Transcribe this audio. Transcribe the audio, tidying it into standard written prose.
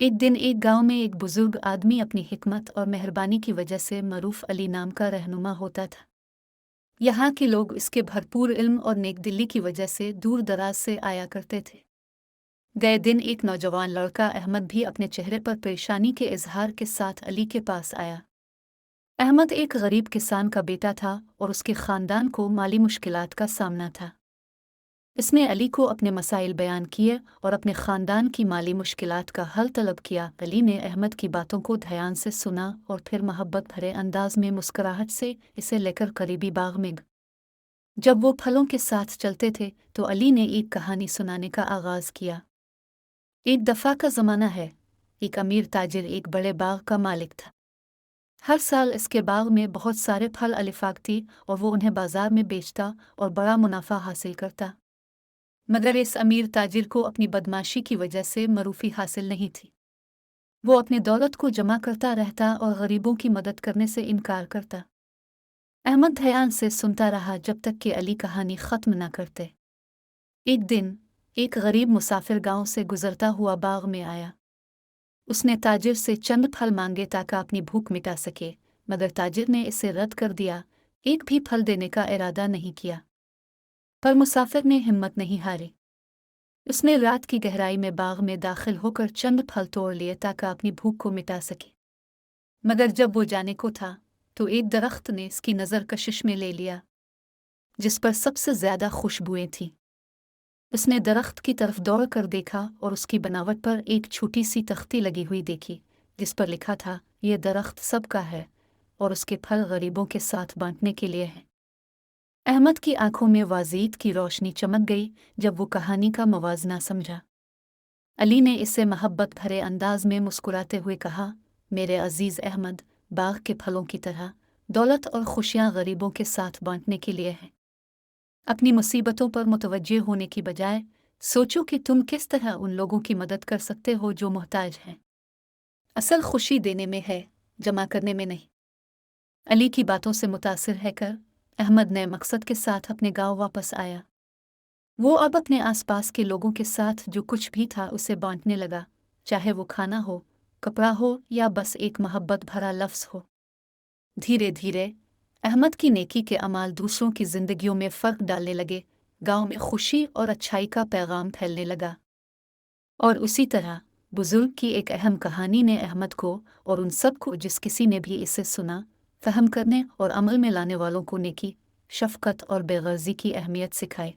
एक दिन एक गांव में एक बुजुर्ग आदमी अपनी हिकमत और मेहरबानी की वजह से मरूफ अली नाम का रहनुमा होता था। यहाँ के लोग इसके भरपूर इल्म और नेक दिली की वजह से दूर दराज से आया करते थे। गए दिन एक नौजवान लड़का अहमद भी अपने चेहरे पर परेशानी के इजहार के साथ अली के पास आया। अहमद एक गरीब किसान का बेटा था और उसके खानदान को माली मुश्किलात का सामना था। इसने अली को अपने मसाइल बयान किए और अपने ख़ानदान की माली मुश्किलात का हल तलब किया। अली ने अहमद की बातों को ध्यान से सुना और फिर मोहब्बत भरे अंदाज में मुस्कुराहट से इसे लेकर करीबी बाग में गया। जब वो फलों के साथ चलते थे तो अली ने एक कहानी सुनाने का आगाज़ किया। एक दफ़ा का ज़माना है, एक अमीर ताजिर एक बड़े बाग का मालिक था। हर साल इसके बाग में बहुत सारे फल अलिफाकती और वो उन्हें बाजार में बेचता और बड़ा मुनाफा हासिल करता। मगर इस अमीर ताजिर को अपनी बदमाशी की वजह से मरूफी हासिल नहीं थी। वो अपनी दौलत को जमा करता रहता और गरीबों की मदद करने से इनकार करता। अहमद ध्यान से सुनता रहा जब तक कि अली कहानी ख़त्म न करते। एक दिन एक गरीब मुसाफिर गांव से गुजरता हुआ बाग में आया। उसने ताजिर से चंद फल मांगे ताकि अपनी भूख मिटा सके, मगर ताजिर ने इसे रद्द कर दिया, एक भी फल देने का इरादा नहीं किया। पर मुसाफिर ने हिम्मत नहीं हारी। उसने रात की गहराई में बाग में दाखिल होकर चंद फल तोड़ लिए ताकि अपनी भूख को मिटा सके। मगर जब वो जाने को था तो एक दरख्त ने इसकी नज़र कशिश में ले लिया, जिस पर सबसे ज्यादा खुशबुएं थीं। उसने दरख्त की तरफ दौड़ कर देखा और उसकी बनावट पर एक छोटी सी तख्ती लगी हुई देखी, जिस पर लिखा था, यह दरख्त सबका है और उसके फल गरीबों के साथ बांटने के लिए हैं। अहमद की आंखों में वाजीद की रोशनी चमक गई जब वो कहानी का मवाजना समझा। अली ने इससे मोहब्बत भरे अंदाज में मुस्कुराते हुए कहा, मेरे अजीज अहमद, बाग के फलों की तरह दौलत और खुशियां गरीबों के साथ बांटने के लिए हैं। अपनी मुसीबतों पर मुतवज्जे होने की बजाय सोचो कि तुम किस तरह उन लोगों की मदद कर सकते हो जो मोहताज हैं। असल खुशी देने में है, जमा करने में नहीं। अली की बातों से मुतासिर है अहमद नए मकसद के साथ अपने गांव वापस आया। वो अब अपने आसपास के लोगों के साथ जो कुछ भी था उसे बांटने लगा, चाहे वो खाना हो, कपड़ा हो या बस एक मोहब्बत भरा लफ्ज़ हो। धीरे धीरे अहमद की नेकी के अमाल दूसरों की जिंदगियों में फ़र्क डालने लगे। गांव में खुशी और अच्छाई का पैगाम फैलने लगा। और उसी तरह बुजुर्ग की एक अहम कहानी ने अहमद को और उन सब को जिस किसी ने भी इसे सुना, फहम करने और अमल में लाने वालों को नेकी, शफ़क़त और बेग़र्ज़ी की अहमियत सिखाई।